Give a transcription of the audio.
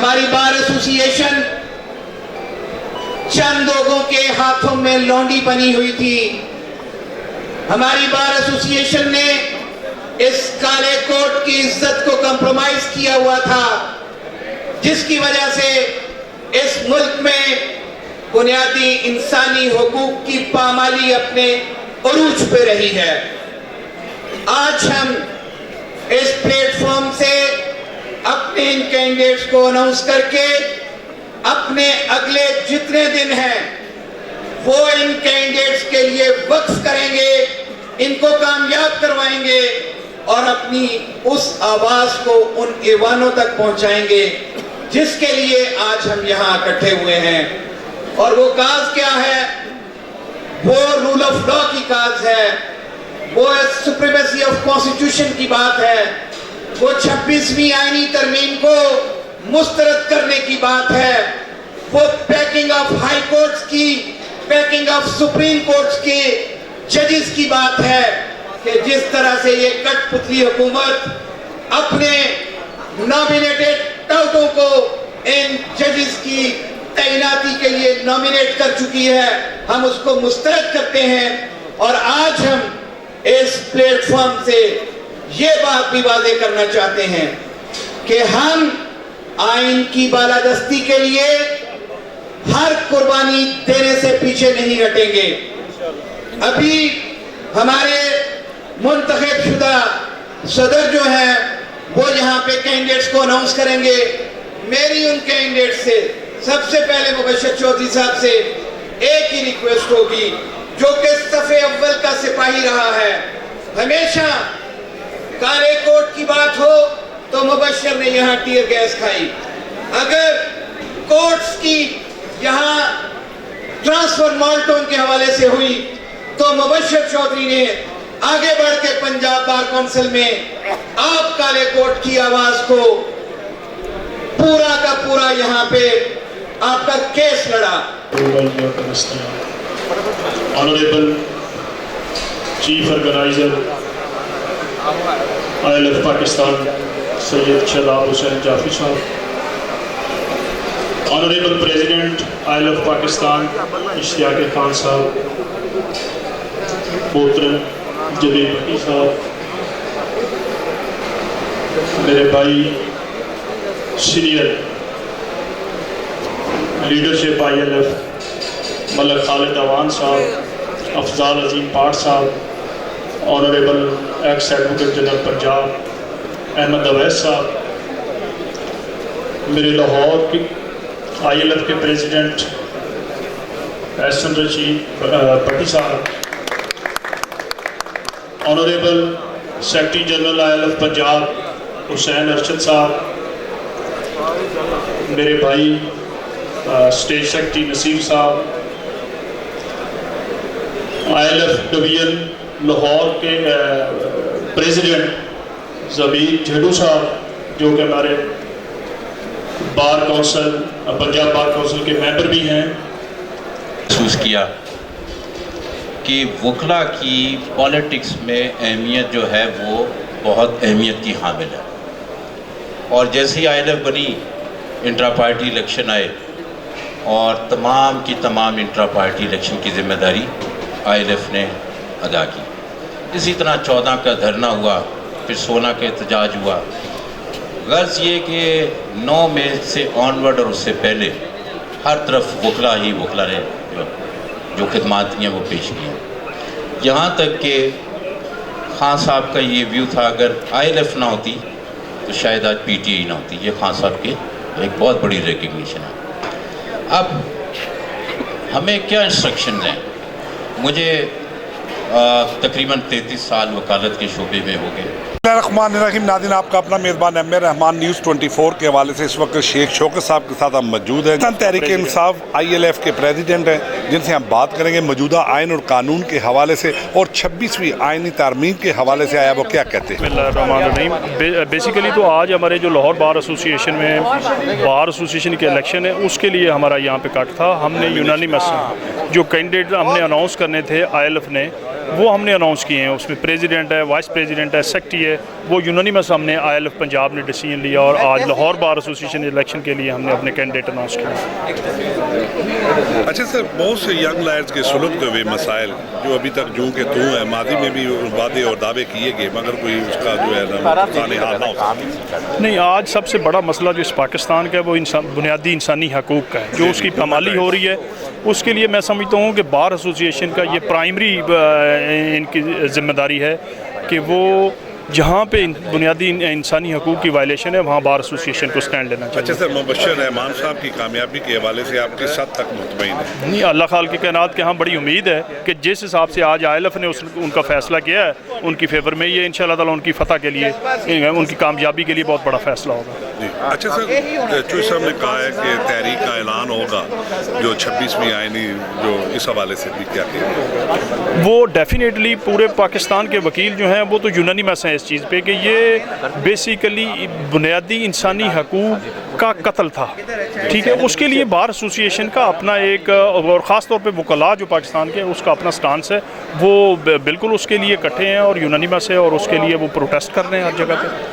ہماری بار ایسوسی ایشن چند لوگوں کے ہاتھوں میں لونڈی بنی ہوئی تھی. ہماری بار ایسوسی ایشن نے اس کالے کوٹ کی عزت کو کمپرومائز کیا ہوا تھا، جس کی وجہ سے اس ملک میں بنیادی انسانی حقوق کی پامالی اپنے عروج پہ رہی ہے. آج ہم اس پلیٹ فارم سے اپنے ان کینڈیڈیٹس کو اناؤنس کر کے اپنے اگلے جتنے دن ہیں وہ ان کینڈیڈیٹس کے لیے وقف کریں گے، ان کو کامیاب کروائیں گے اور اپنی اس آواز کو ان ایوانوں تک پہنچائیں گے جس کے لیے آج ہم یہاں اکٹھے ہوئے ہیں. اور وہ کاز کیا ہے؟ وہ رول آف لا کی کاز ہے، وہ سپریمیسی آف کانسٹیٹیوشن کی بات ہے، وہ 26ویں آئینی ترمیم کو مسترد کرنے کی بات ہے، وہ پیکنگ آف ہائی کورٹس کی، پیکنگ آف سپریم کورٹس کے ججز کی بات ہے کہ جس طرح سے یہ کٹ پتلی حکومت اپنے نامینیٹڈ ٹاؤٹوں کو ان ججز کی تعیناتی کے لیے نامینیٹ کر چکی ہے، ہم اس کو مسترد کرتے ہیں. اور آج ہم اس پلیٹ فارم سے یہ بات بھی واضح کرنا چاہتے ہیں کہ ہم آئین کی بالادستی کے لیے ہر قربانی دینے سے پیچھے نہیں ہٹیں گے. ابھی ہمارے منتخب شدہ صدر جو ہیں وہ یہاں پہ کینڈیڈیٹس کو اناؤنس کریں گے. میری ان کینڈیڈیٹ سے سب سے پہلے مبشر چودھری صاحب سے ایک ہی ریکویسٹ ہوگی، جو کہ صف اول کا سپاہی رہا ہے، ہمیشہ کالے کوٹ کی بات ہو تو مبشر نے یہاں ٹیئر گیس کھائی، اگر کورٹس کی یہاں ٹرانسفر مالٹون کے حوالے سے ہوئی تو مبشر چودھری نے آگے بڑھ کے پنجاب بار کونسل میں آپ کالے کوٹ کی آواز کو پورا کا پورا یہاں پہ آپ کا کیس لڑا. Honorable Chief Organizer ILF Pakistan Sayyid Shadab Hussain Jafi Sahab, Honorable President ILF Pakistan Ishtiaq Khan Sahab, Mohtaram Jalil Bhatti Sahab, میرے بھائی senior leadership ILF Malik Khalid Awan صاحب، افضال عظیم پاٹ صاحب، honourable ex advocate general Punjab Ahmad Awais صاحب، میرے لاہور کی ILF کے پریزیڈنٹ احسن رشید بھٹی صاحب، honourable secretary general ILF Punjab Hussain Arshad صاحب، میرے بھائی اسٹیٹ سیکرٹری نصیر صاحب، ILF ڈویژن لاہور کے پریزیڈنٹ زبیر جھیڈو صاحب جو کہ ہمارے bar council Punjab bar council کے ممبر بھی ہیں. محسوس کیا کہ وکلا کی پالیٹکس میں اہمیت جو ہے وہ بہت اہمیت کی حامل ہے، اور جیسے ہی ILF بنی انٹرا پارٹی الیکشن آئے اور تمام کی تمام انٹرا پارٹی الیکشن کی ذمہ داری ILF نے ادا کی. اسی طرح 14 کا دھرنا ہوا، پھر 16 کا احتجاج ہوا. غرض یہ کہ 9 مئی سے آنورڈ اور اس سے پہلے ہر طرف وکلا ہی وکلا نے جو خدمات ہیں وہ پیش کی ہیں. یہاں تک کہ خان صاحب کا یہ ویو تھا اگر ILF نہ ہوتی تو شاید آج PTI نہ ہوتی. یہ خان صاحب کی ایک بہت بڑی ریکگنیشن ہے. اب ہمیں کیا انسٹرکشنز ہیں؟ مجھے تقریباً 33 سال وکالت کے شعبے میں ہو گئے. الرحمن الرحیم. ناظرین، آپ کا اپنا میزبان احمد رحمان نیوز 24 کے حوالے سے اس وقت شیخ شوکت صاحب کے ساتھ ہم موجود ہیں. تحریک انصاف ILF کے پریزیڈنٹ ہیں جن سے ہم بات کریں گے موجودہ آئین اور قانون کے حوالے سے اور 26ویں آئینی ترمیم کے حوالے سے. آیا وہ کیا کہتے ہیں؟ بسم اللہ الرحمن الرحیم. بیسیکلی تو آج ہمارے جو لاہور بار ایسوسی ایشن میں بار ایسوسی کے الیکشن ہے اس کے لیے ہمارا یہاں پہ کٹ تھا. ہم نے یونانیمس جو کینڈیڈیٹ ہم نے اناؤنس کرنے تھے ILF نے وہ ہم نے اناؤنس کیے ہیں. اس میں پریزیڈنٹ ہے، وائس پریزیڈنٹ ہے، سیکرٹری ہے، وہ یونانیمس ہم نے ILF پنجاب نے ڈیسیجن لیا اور آج لاہور بار ایسوسیشن الیکشن کے لیے ہم نے اپنے کینڈیڈیٹ اناؤنس کیا۔ اچھا سر، بہت سے ینگ لائرز کے سلوکتے ہوئے مسائل جو ابھی تک جوں کے تو ہیں، ماضی میں بھی وعدے اور دعوے کیے گئے مگر کوئی اس کا جو ہے حال نہ ہو۔ نہیں، آج سب سے بڑا مسئلہ جو اس پاکستان کا ہے وہ بنیادی انسانی حقوق کا ہے، جو اس کی پامالی ہو رہی ہے۔ اس کے لیے میں سمجھتا ہوں کہ بار ایسوسیشن کا یہ پرائمری ان کی ذمہ داری ہے کہ وہ جہاں پہ بنیادی انسانی حقوق کی وائلیشن ہے وہاں بار ایسوسیشن کو سٹینڈ لینا چاہیے۔ اچھا سر، مبشر رحمان صاحب کی کامیابی کے حوالے سے آپ کس حد تک مطمئن ہیں؟ نہیں، اللہ خالق کائنات کے ہاں بڑی امید ہے کہ جس حساب سے آج ILF نے ان کا فیصلہ کیا ہے ان کی فیور میں، یہ انشاءاللہ تعالیٰ ان کی فتح کے لیے، ان کی کامیابی کے لیے بہت بڑا فیصلہ ہوگا۔ جی اچھا سر، چوئی صاحب نے کہا ہے کہ تحریک کا اعلان ہوگا جو 26ویں آئینی، جو اس حوالے سے بھی کیا کہیں؟ وہ ڈیفینیٹلی پورے پاکستان کے وکیل جو ہیں وہ تو یونانیمس ہیں اس چیز پہ کہ یہ بیسیکلی بنیادی انسانی حقوق کا قتل تھا، ٹھیک ہے۔ اس کے لیے بار ایسوسیشن کا اپنا ایک، اور خاص طور پہ وکلاء جو پاکستان کے، اس کا اپنا سٹانس ہے، وہ بالکل اس کے لیے اکٹھے ہیں اور یونانیمس ہے اور اس کے لیے وہ پروٹیسٹ کر رہے ہیں ہر جگہ پہ۔